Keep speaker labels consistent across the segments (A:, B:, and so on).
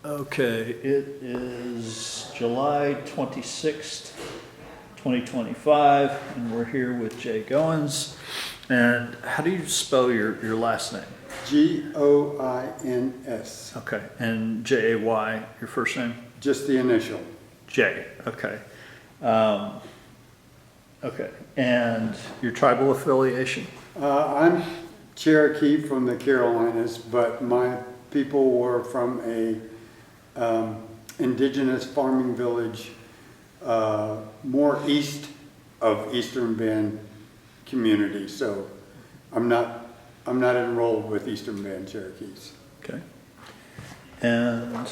A: Okay, it is July 26th, 2025, and we're here with Jay Goins. And how do you spell your last name?
B: Goins.
A: Okay, and Jay, your first name?
B: Just the initial.
A: Jay, okay. Okay, and your tribal affiliation?
B: I'm Cherokee from the Carolinas, but my people were from a indigenous farming village more east of Eastern Band community. So I'm not enrolled with Eastern Band Cherokees.
A: Okay. And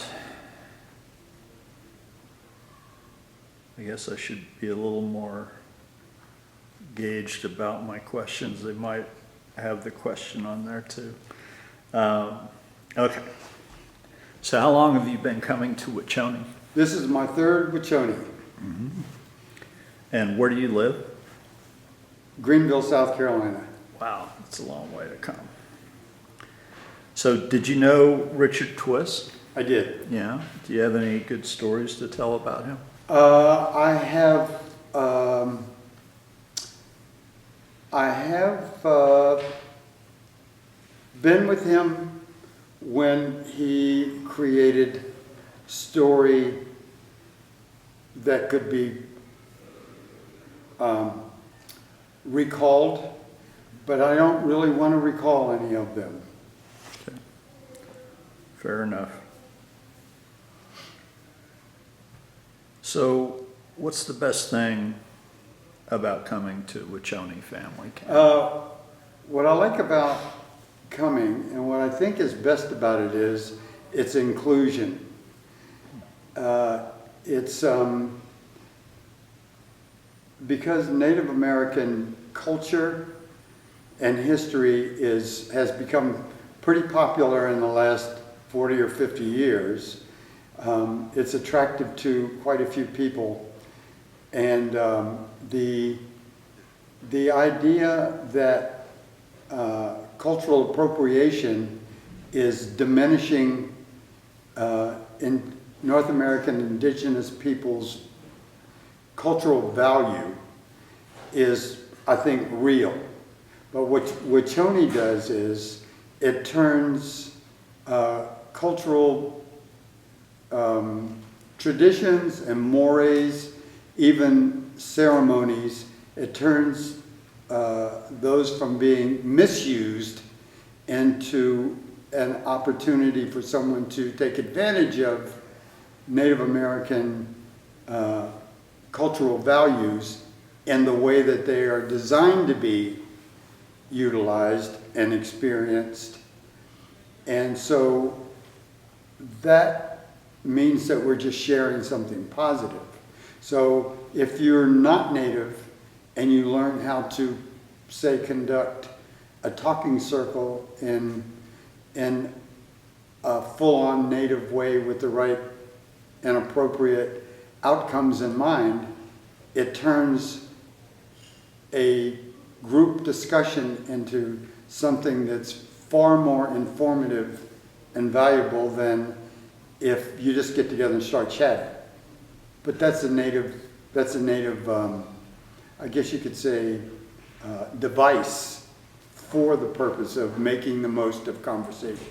A: I guess I should be a little more gauged about my questions. They might have the question on there too. Okay. So how long have you been coming to Wiconi?
B: This is my third Wiconi.
A: Mm-hmm. And where do you live?
B: Greenville, South Carolina.
A: Wow, that's a long way to come. So did you know Richard Twiss?
B: I did.
A: Yeah. Do you have any good stories to tell about him?
B: I have been with him when he created story that could be recalled, but I don't really want to recall any of them.
A: Okay. Fair enough. So what's the best thing about coming to Wiconi Family Camp?
B: What I like about coming, and what I think is best about it, is its inclusion. It's because Native American culture and history has become pretty popular in the last 40 or 50 years. It's attractive to quite a few people, and the idea that cultural appropriation is diminishing in North American indigenous peoples' cultural value is, I think, real. But what Wiconi does is it turns cultural traditions and mores, even ceremonies, it turns those from being misused into an opportunity for someone to take advantage of Native American cultural values in the way that they are designed to be utilized and experienced. And so that means that we're just sharing something positive. So if you're not Native and you learn how to, say, conduct a talking circle in a full-on Native way with the right and appropriate outcomes in mind, it turns a group discussion into something that's far more informative and valuable than if you just get together and start chatting. But that's a native, I guess you could say, device for the purpose of making the most of conversation.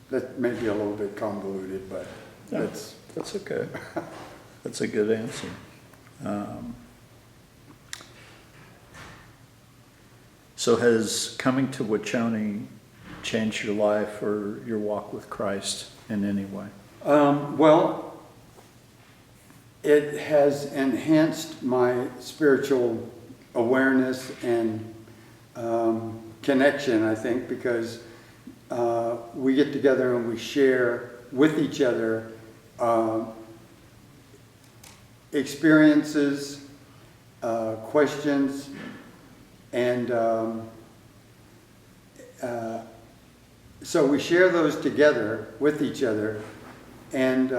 B: That may be a little bit convoluted, but that's
A: okay. That's a good answer. So has coming to Wiconi changed your life or your walk with Christ in any way?
B: Well, it has enhanced my spiritual awareness and connection, I think, because we get together and we share with each other experiences, questions, and so we share those together with each other, and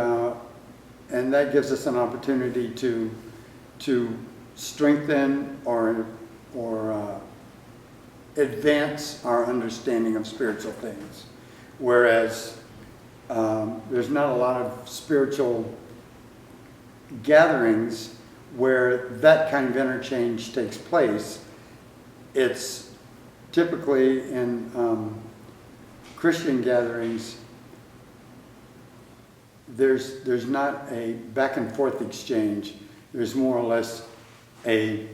B: that gives us an opportunity to strengthen or advance our understanding of spiritual things. Whereas there's not a lot of spiritual gatherings where that kind of interchange takes place. It's typically in Christian gatherings, there's not a back and forth exchange. There's more or less I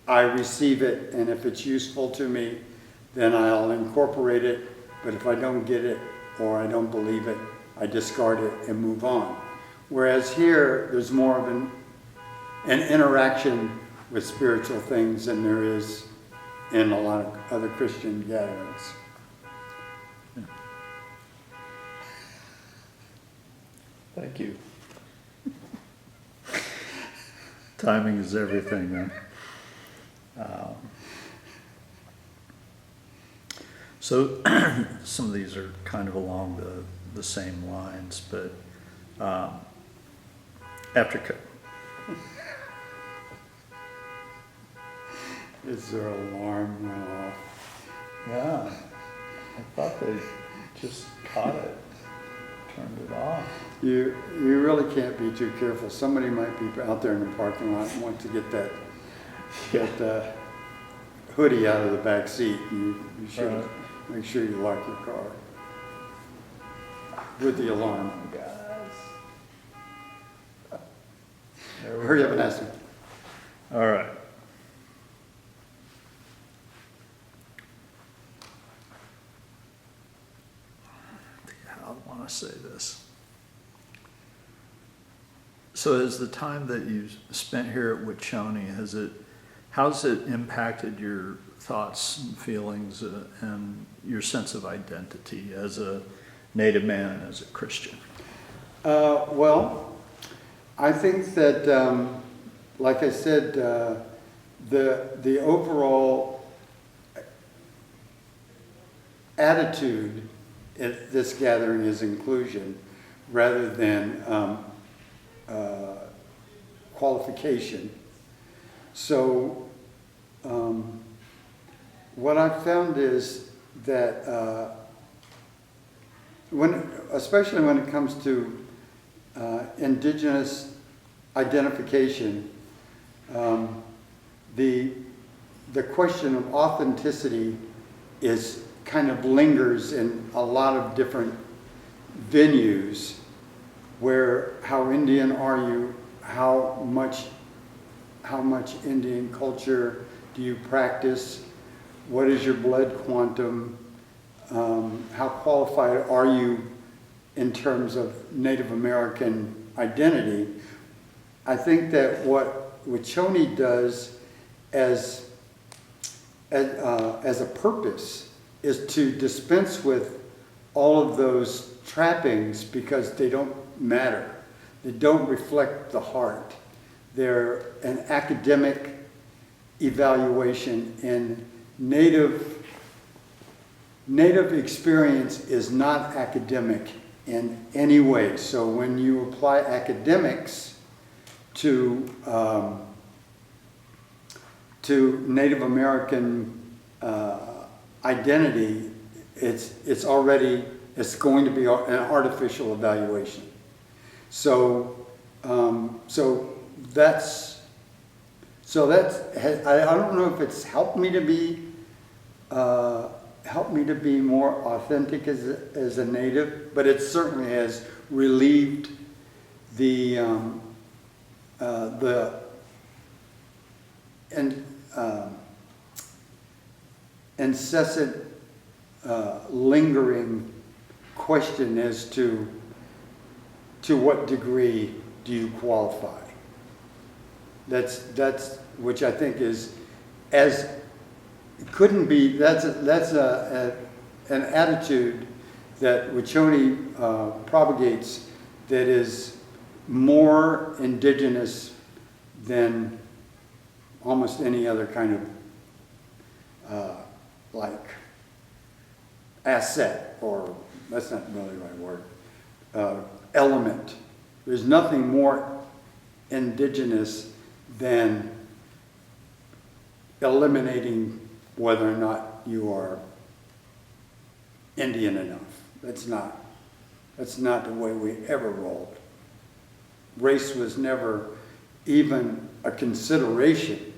B: receive it, and if it's useful to me, then I'll incorporate it. But if I don't get it or I don't believe it, I discard it and move on. Whereas here, there's more of an interaction with spiritual things than there is in a lot of other Christian gatherings.
A: Thank you. Timing is everything, man. So some of these are kind of along the same lines, but after
B: Is there an alarm went off?
A: yeah, I thought they just caught it, turned it off.
B: You really can't be too careful. Somebody might be out there in the parking lot and want to get that hoodie out of the back seat. You should make sure you lock your car with the alarm.
A: Guys. There we
B: Hurry
A: go.
B: up and ask me.
A: All right. How do I want to say this? So has the time that you spent here at Wiconi, how's it impacted your thoughts and feelings and your sense of identity as a Native man and as a Christian?
B: Well, I think that, like I said, the overall attitude at this gathering is inclusion rather than qualification. So what I've found is that especially when it comes to indigenous identification, the question of authenticity is kind of lingers in a lot of different venues. Where how Indian are you? How much Indian culture do you practice? What is your blood quantum? How qualified are you in terms of Native American identity? I think that what Wiconi does as a purpose is to dispense with all of those trappings because they don't matter. They don't reflect the heart. They're an academic evaluation, and Native experience is not academic in any way. So when you apply academics to Native American identity, it's going to be an artificial evaluation. So that's I don't know if it's helped me to be more authentic as a Native, but it certainly has relieved the incessant lingering question as to what degree do you qualify. That's which I think is as couldn't be. That's an attitude that Wiconi propagates that is more indigenous than almost any other kind of like asset, or that's not really the right word, element. There's nothing more indigenous than eliminating whether or not you are Indian enough. That's not. That's not the way we ever rolled. Race was never even a consideration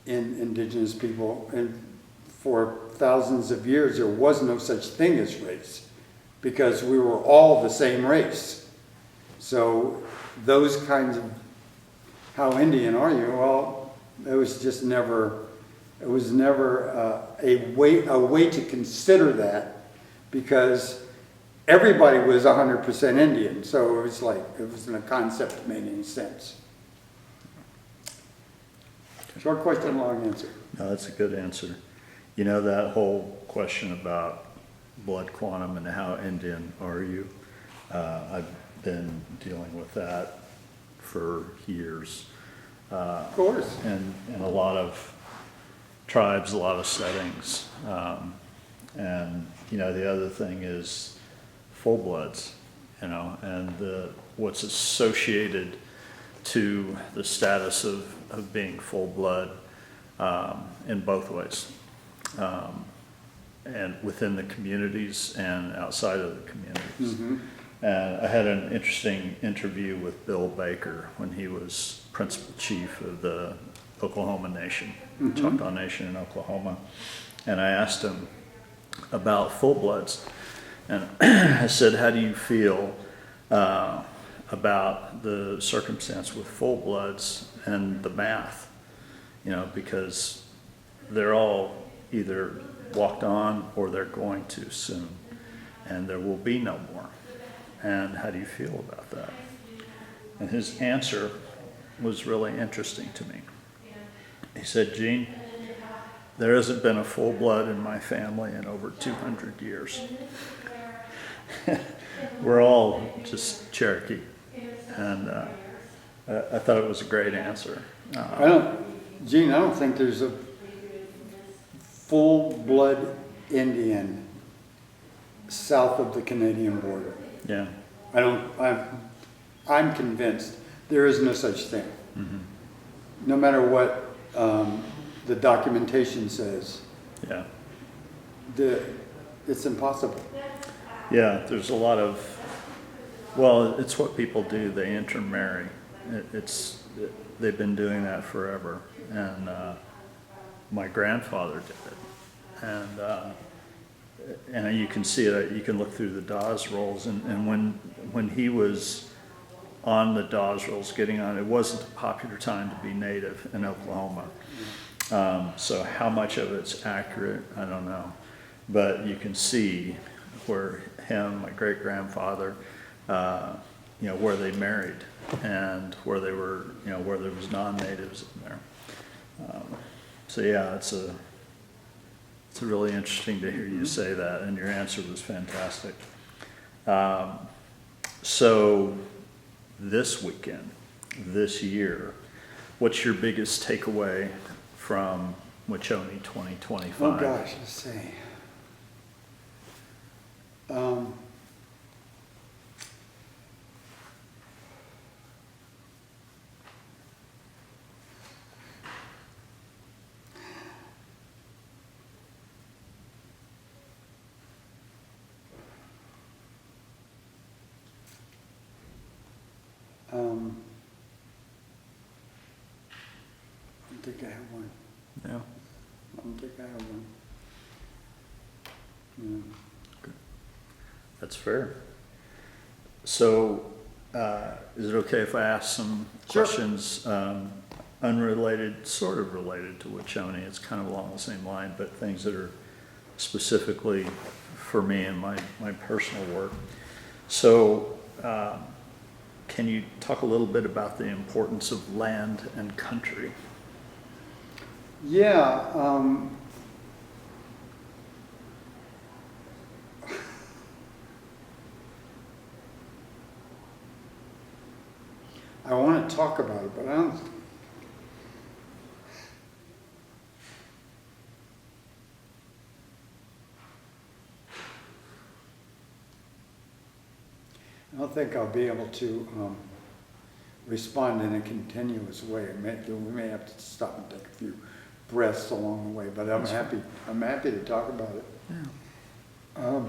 B: in indigenous people, and for thousands of years there was no such thing as race, because we were all the same race. So those kinds of, how Indian are you? Well, it was just never, it was never a way to consider that, because everybody was 100% Indian, so it was like, it wasn't a concept that made any sense. Short question, long answer.
A: No, that's a good answer. You know, that whole question about blood quantum and how Indian are you? I've been dealing with that for years.
B: Of course.
A: And in a lot of tribes, a lot of settings. And, you know, the other thing is full bloods, you know, and what's associated to the status of being full blood in both ways. And within the communities and outside of the communities.
B: Mm-hmm.
A: And I had an interesting interview with Bill Baker when he was principal chief of the Oklahoma Nation, Choctaw Nation in Oklahoma. And I asked him about full bloods. And I said, how do you feel about the circumstance with full bloods and the math? You know, because they're all either walked on or they're going to soon, and there will be no more. And how do you feel about that? And his answer was really interesting to me. He said, Gene, there hasn't been a full blood in my family in over 200 years. We're all just Cherokee. And I thought it was a great answer.
B: Gene, I don't think there's a full-blood Indian south of the Canadian border.
A: Yeah.
B: I'm convinced there is no such thing.
A: Mm-hmm.
B: No matter what the documentation says,
A: Yeah.
B: it's impossible.
A: Yeah, there's a lot of, well, it's what people do. They intermarry. They've been doing that forever. And my grandfather did it. And you can see it, you can look through the Dawes rolls. And when he was on the Dawes rolls, getting on, it wasn't a popular time to be native in Oklahoma. So how much of it's accurate, I don't know. But you can see where my great-grandfather, you know, where they married and where they were, you know, where there was non-natives in there. So yeah, it's really interesting to hear you say that, and your answer was fantastic. So this weekend, this year, what's your biggest takeaway from Wiconi 2025?
B: Oh gosh, let's see. I don't think I have one.
A: Yeah.
B: I don't think I have one. Yeah.
A: That's fair. So, is it okay if I ask some
B: Sure.
A: questions, unrelated, sort of related to Wiconi? It's kind of along the same line, but things that are specifically for me and my personal work. So, can you talk a little bit about the importance of land and country?
B: Yeah. I want to talk about it, but I don't think I'll be able to respond in a continuous way. We may have to stop and take a few breaths along the way, but I'm happy to talk about it.
A: Yeah.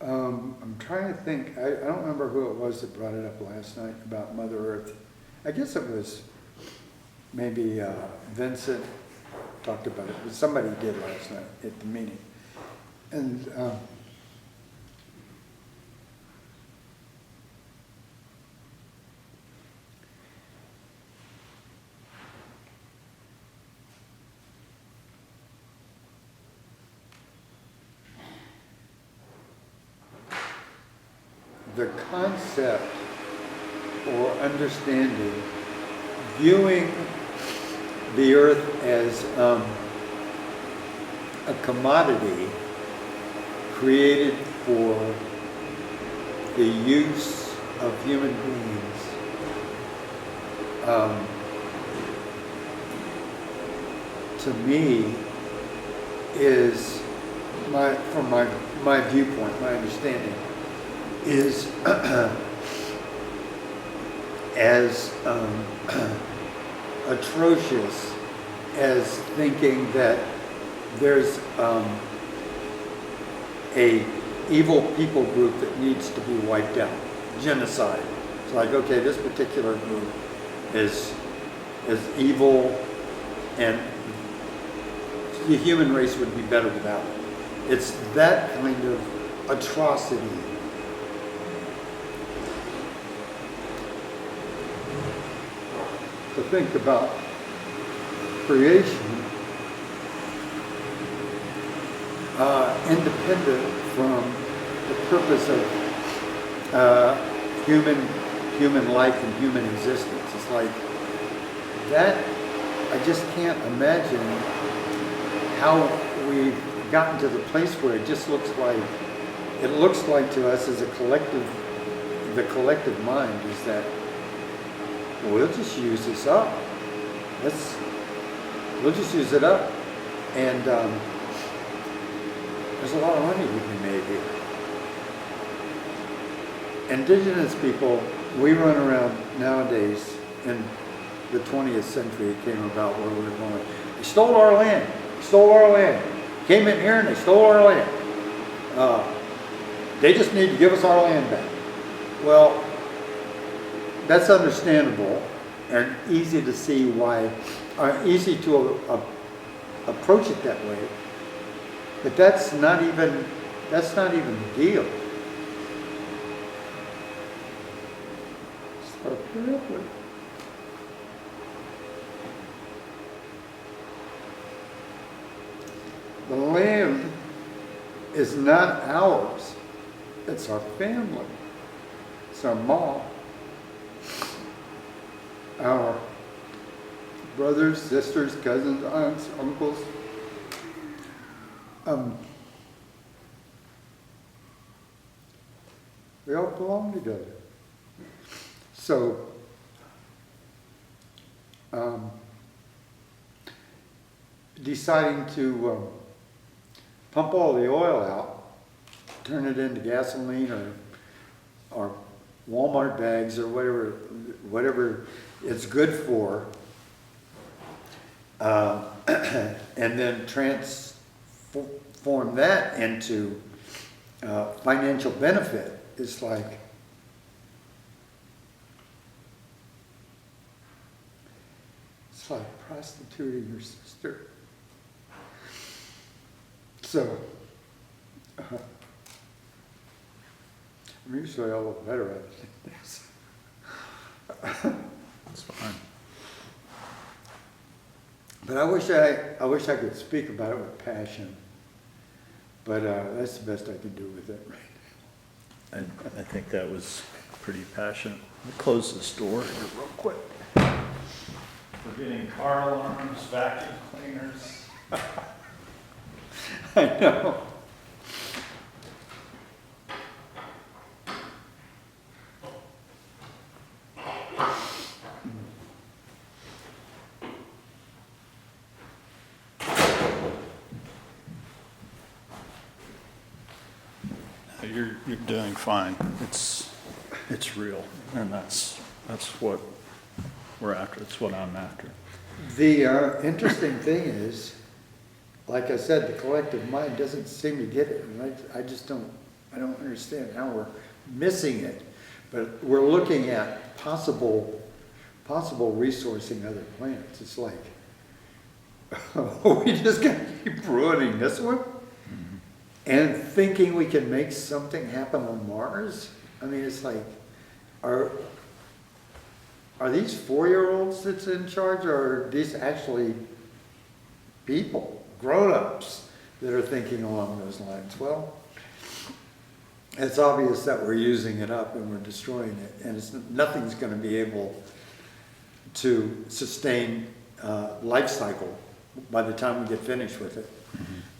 B: I'm trying to think, I don't remember who it was that brought it up last night about Mother Earth. I guess it was maybe Vincent talked about it, but somebody did last night at the meeting. And the concept or understanding, viewing the earth as a commodity created for the use of human beings, to me is from my viewpoint, my understanding is as atrocious as thinking that there's a evil people group that needs to be wiped out, genocide. It's like, okay, this particular group is evil, and the human race would be better without it. It's that kind of atrocity. To think about creation independent from the purpose of human life and human existence. It's like that. I just can't imagine how we've gotten to the place where it just looks like to us as a collective, the collective mind is that we'll just use this up. We'll just use it up, and there's a lot of money we can make here. Indigenous people, we run around nowadays in the 20th century. It came about where we were going. They stole our land. Stole our land. Came in here and they stole our land. They just need to give us our land back. Well, that's understandable and easy to see why, easy to approach it that way. But that's not even the deal. The land is not ours. It's our family. It's our mom. Our brothers, sisters, cousins, aunts, uncles. We all belong together. So, deciding to pump all the oil out, turn it into gasoline or Walmart bags or whatever it's good for, and then transform that into financial benefit. It's like prostituting your sister. So, I'm usually a little better at this.
A: That's fine.
B: But I wish I could speak about it with passion. But that's the best I can do with it right now.
A: I think that was pretty passionate. I'll close this door here real quick. We're getting car alarms, vacuum cleaners.
B: I know.
A: You're doing fine. It's real, and that's what we're after. It's what I'm after.
B: The interesting thing is, like I said, the collective mind doesn't seem to get it, and I I don't understand how we're missing it. But we're looking at possible resourcing other plants. It's like, we just gotta keep ruining this one? And thinking we can make something happen on Mars? I mean, it's like, are these 4-year-olds that's in charge, or are these actually people, grown-ups, that are thinking along those lines? Well, it's obvious that we're using it up and we're destroying it, and nothing's going to be able to sustain life cycle by the time we get finished with it.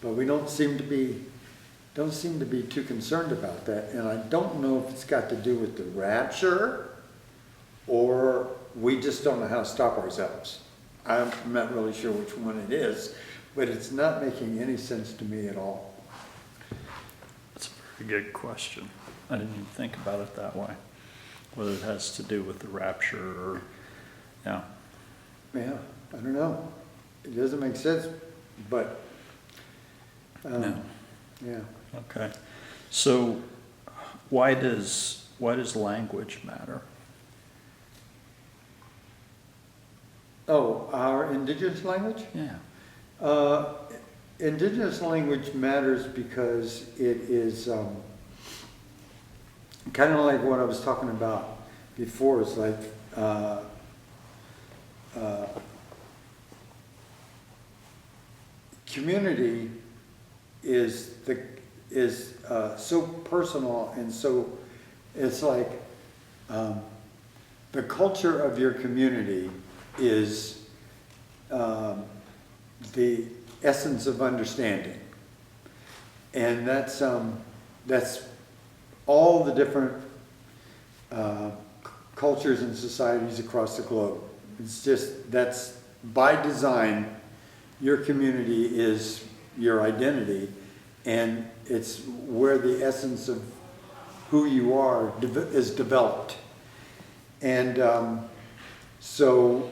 B: But we don't seem to be too concerned about that, and I don't know if it's got to do with the rapture, or we just don't know how to stop ourselves. I'm not really sure which one it is, but it's not making any sense to me at all.
A: That's a very good question. I didn't even think about it that way. Whether it has to do with the rapture or, yeah.
B: Yeah, I don't know. It doesn't make sense, but,
A: No.
B: yeah.
A: Okay. So why does language matter?
B: Oh, our indigenous language?
A: Yeah.
B: Indigenous language matters because it is kind of like what I was talking about before. It's like community is so personal, and so it's like the culture of your community is the essence of understanding, and that's all the different cultures and societies across the globe. It's just, that's by design. Your community is your identity, and it's where the essence of who you are is developed. And so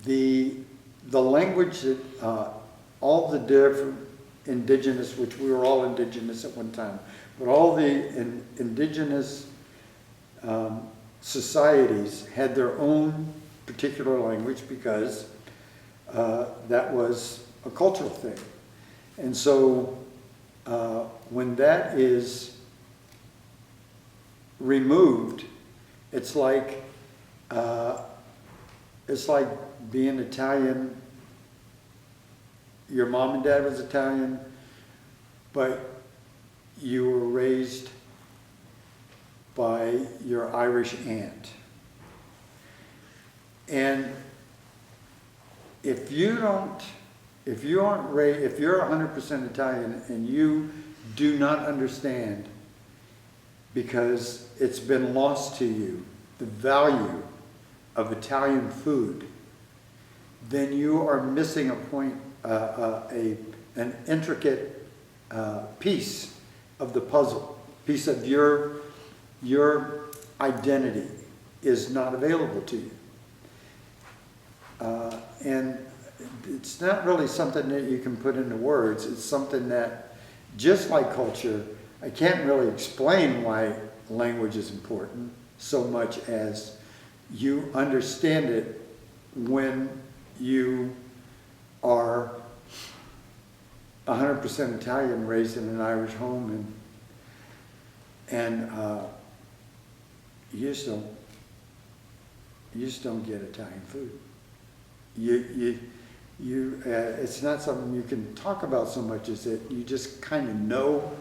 B: the language that all the different indigenous, which we were all indigenous at one time, but all the indigenous societies had their own particular language because that was a cultural thing. And so when that is removed, it's like being Italian. Your mom and dad was Italian, but you were raised by your Irish aunt. And if you're 100% Italian and you do not understand, because it's been lost to you, the value of Italian food, then you are missing a point, an intricate piece of the puzzle. Piece of your identity is not available to you. And it's not really something that you can put into words. It's something that, just like culture, I can't really explain why language is important so much as you understand it when you are 100% Italian, raised in an Irish home, and you just don't get Italian food. It's not something you can talk about so much as that you just kind of know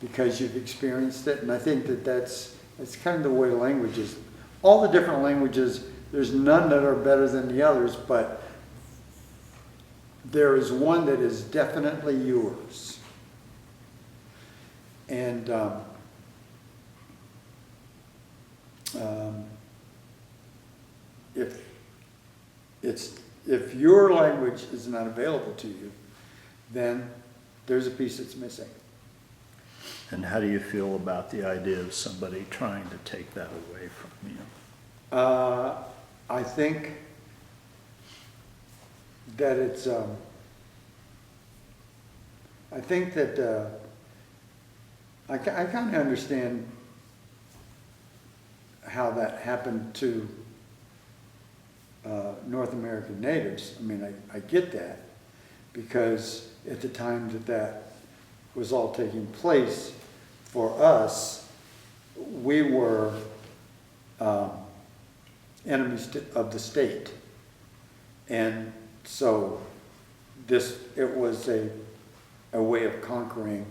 B: because you've experienced it. And I think that's kind of the way language is. All the different languages, there's none that are better than the others, but there is one that is definitely yours. And if your language is not available to you, then there's a piece that's missing.
A: And how do you feel about the idea of somebody trying to take that away from you?
B: I think that it's, I think that I kind of understand how that happened to North American natives. I mean, I get that, because at the time that was all taking place, for us, we were enemies of the state. And so it was a way of conquering,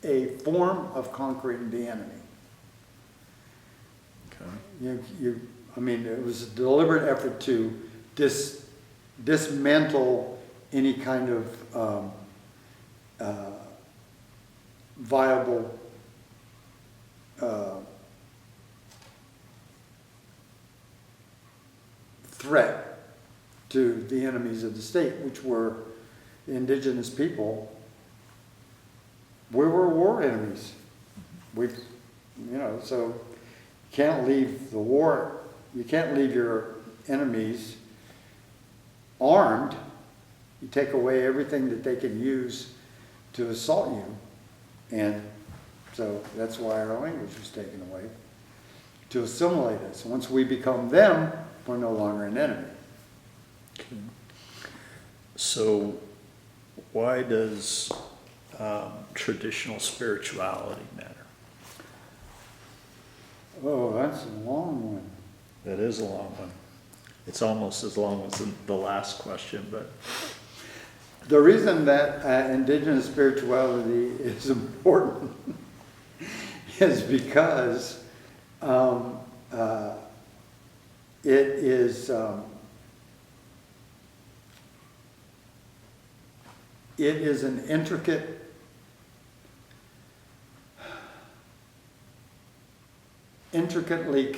B: a form of conquering the enemy.
A: Okay.
B: I mean, it was a deliberate effort to dismantle any kind of viable threat to the enemies of the state, which were the indigenous people. We were war enemies. So you can't leave the war, you can't leave your enemies armed. You take away everything that they can use to assault you. And so that's why our language was taken away, to assimilate us. Once we become them, we're no longer an enemy.
A: Okay. So why does traditional spirituality matter?
B: Oh, that's a long one.
A: That is a long one. It's almost as long as the last question, but
B: The reason that indigenous spirituality is important is because it is an intricately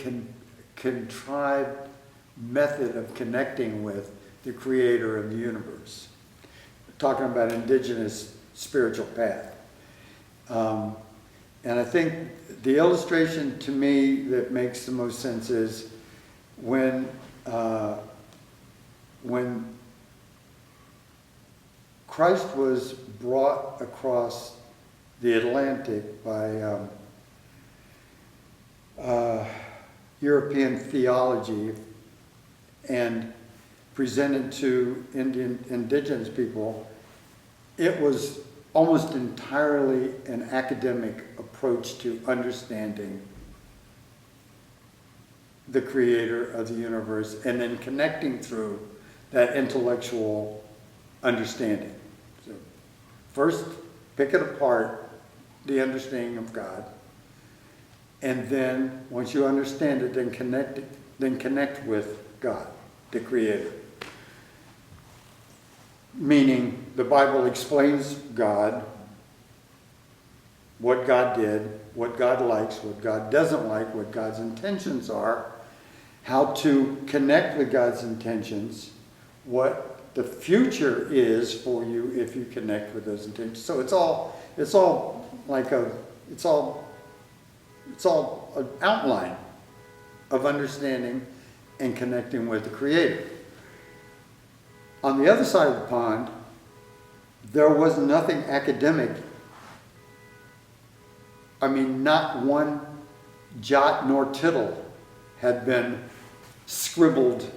B: contrived method of connecting with the creator of the universe. Talking about indigenous spiritual path. And I think the illustration to me that makes the most sense is when Christ was brought across the Atlantic by European theology and presented to indigenous people, it was almost entirely an academic approach to understanding the creator of the universe and then connecting through that intellectual understanding. So first, pick it apart, the understanding of God, and then once you understand it, then connect with God, the creator. Meaning, the Bible explains God, what God did, what God likes, what God doesn't like, what God's intentions are, how to connect with God's intentions, what the future is for you if you connect with those intentions. So it's all an outline of understanding and connecting with the Creator. On the other side of the pond, there was nothing academic. I mean, not one jot nor tittle had been scribbled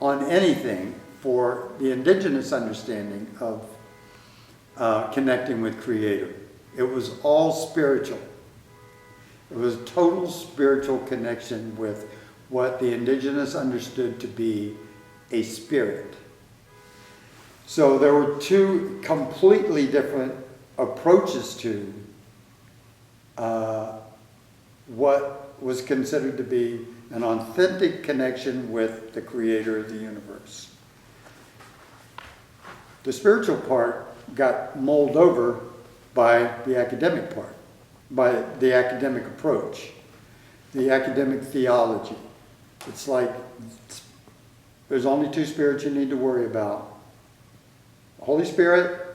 B: on anything for the indigenous understanding of connecting with Creator. It was all spiritual. It was total spiritual connection with what the indigenous understood to be a spirit. So there were two completely different approaches to what was considered to be an authentic connection with the creator of the universe. The spiritual part got mulled over by the academic part, by the academic approach, the academic theology. It's like there's only two spirits you need to worry about. The Holy Spirit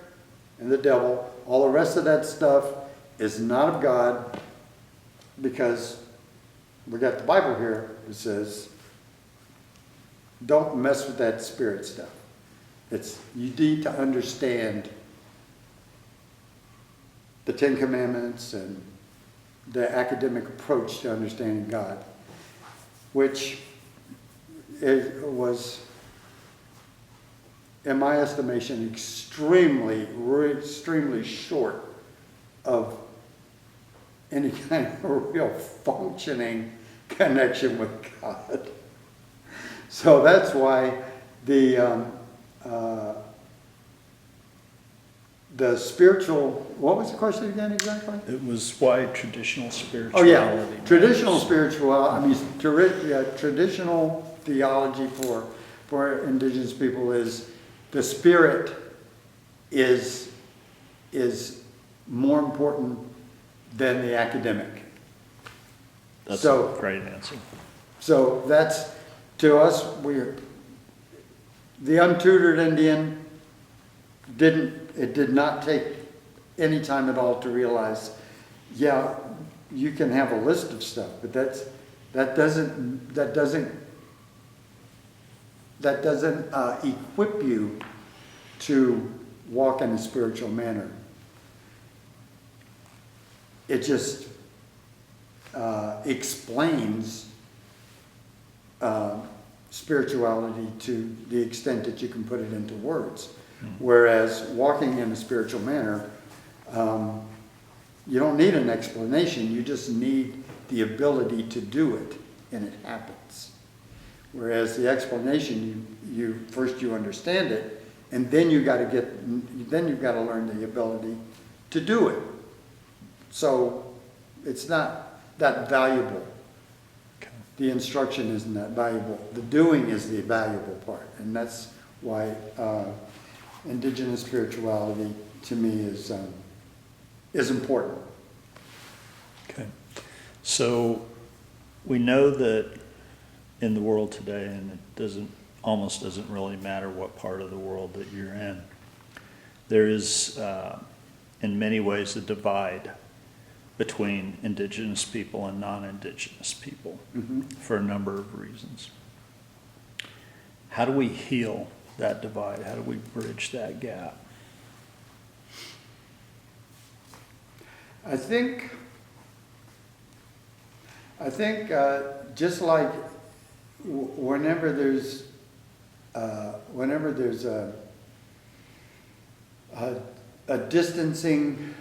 B: and the devil. All the rest of that stuff is not of God, because we got the Bible here that says don't mess with that spirit stuff. You need to understand the Ten Commandments and the academic approach to understanding God, which was, in my estimation, extremely short of any kind of real functioning connection with God. So that's why the spiritual, what was the question again exactly?
A: It was why traditional
B: Oh
A: spirituality.
B: yeah, traditional
A: matters.
B: spirituality, I mean, traditional theology for indigenous people is the spirit is more important than the academic.
A: That's
B: So-
A: a great answer.
B: So that's, to us, the untutored Indian it did not take any time at all to realize, yeah, you can have a list of stuff, but that doesn't equip you to walk in a spiritual manner. It just explains spirituality to the extent that you can put it into words. Whereas walking in a spiritual manner, you don't need an explanation, you just need the ability to do it, and it happens. Whereas the explanation, first you understand it, and then you've got to learn the ability to do it. So it's not that valuable.
A: Okay.
B: The instruction isn't that valuable. The doing is the valuable part, and that's why indigenous spirituality to me is important.
A: Okay. So we know that in the world today, and it almost doesn't really matter what part of the world that you're in, there is in many ways a divide between indigenous people and non-indigenous people for a number of reasons. How do we heal that divide? How do we bridge that gap?
B: I think just like whenever there's a distancing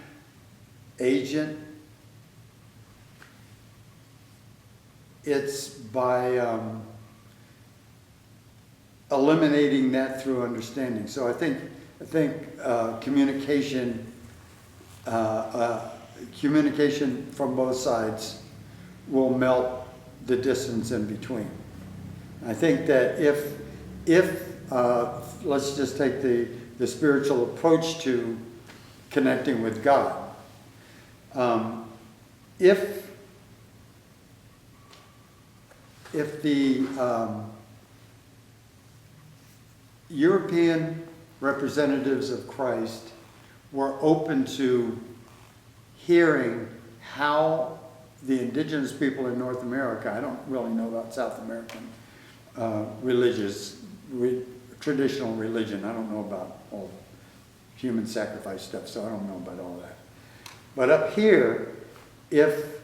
B: agent, it's by eliminating that through understanding. So I think communication from both sides will melt the distance in between. I think that if let's just take the spiritual approach to connecting with God. If the European representatives of Christ were open to hearing how the indigenous people in North America, I don't really know about South American traditional religion, I don't know about all human sacrifice stuff, so I don't know about all that. But up here, if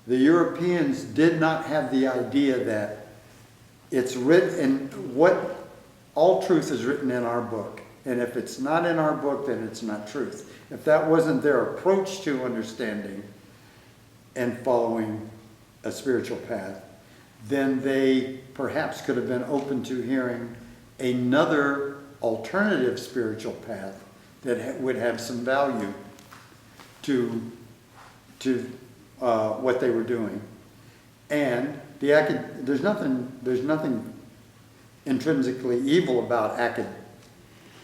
B: the Europeans did not have the idea that it's written, all truth is written in our book, and if it's not in our book, then it's not truth. If that wasn't their approach to understanding and following a spiritual path, then they perhaps could have been open to hearing another alternative spiritual path that would have some value to what they were doing. And there's nothing intrinsically evil about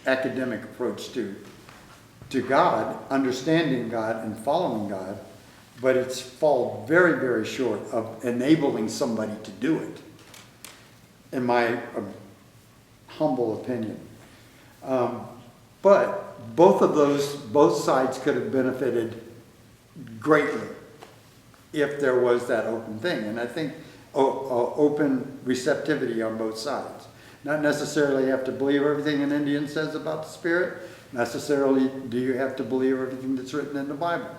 B: academic approach to God, understanding God and following God, but it's fall very, very short of enabling somebody to do it, in my humble opinion. But both sides could have benefited greatly if there was that open thing. And I think open receptivity on both sides. Not necessarily have to believe everything an Indian says about the spirit. Necessarily do you have to believe everything that's written in the Bible.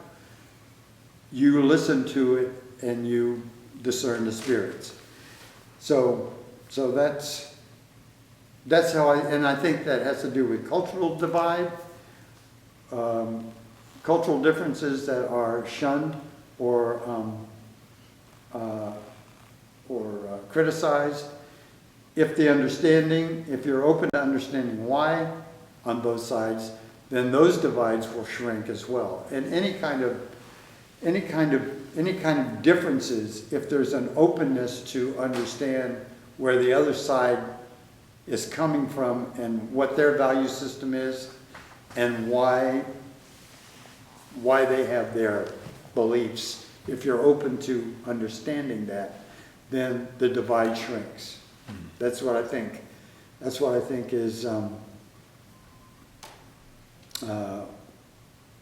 B: you listen to it and you discern the spirits. So that's how and I think that has to do with cultural divide, cultural differences that are shunned or criticized. If you're open to understanding why on both sides, then those divides will shrink as well. And any kind of differences, if there's an openness to understand where the other side is coming from and what their value system is and why they have their beliefs, if you're open to understanding that, then the divide shrinks. That's what I think. That's what I think is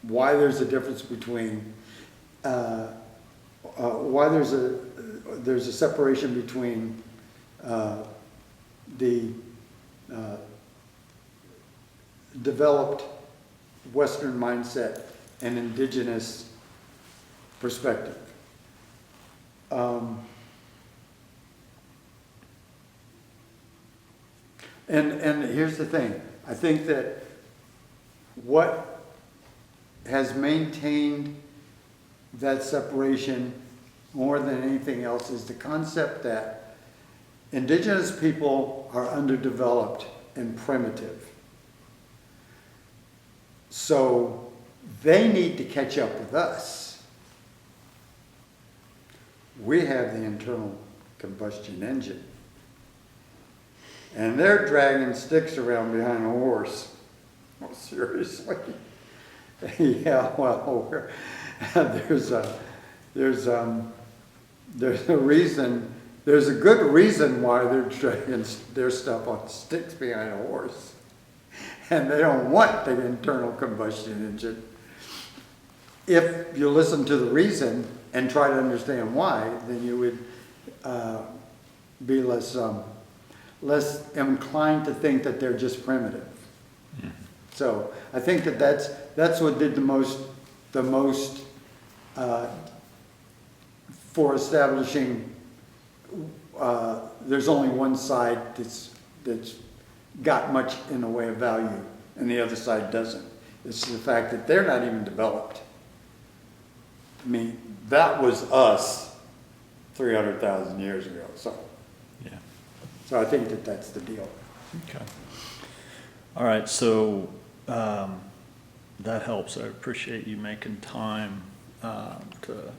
B: why there's a difference between why there's a separation between the developed Western mindset and indigenous perspective. And here's the thing. I think that what has maintained that separation more than anything else is the concept that indigenous people are underdeveloped and primitive. So they need to catch up with us. We have the internal combustion engine. And they're dragging sticks around behind a horse. Oh, seriously? Yeah, well, there's a reason, there's a good reason why they're dragging their stuff on sticks behind a horse. And they don't want the internal combustion engine. If you listen to the reason and try to understand why, then you would be less inclined to think that they're just primitive. Mm-hmm. So I think that's what did the most for establishing. There's only one side that's got much in the way of value, and the other side doesn't. It's the fact that they're not even developed. I mean, that was us 300,000 years ago. So.
A: Yeah.
B: So I think that's the deal.
A: Okay. All right. So that helps. I appreciate you making time to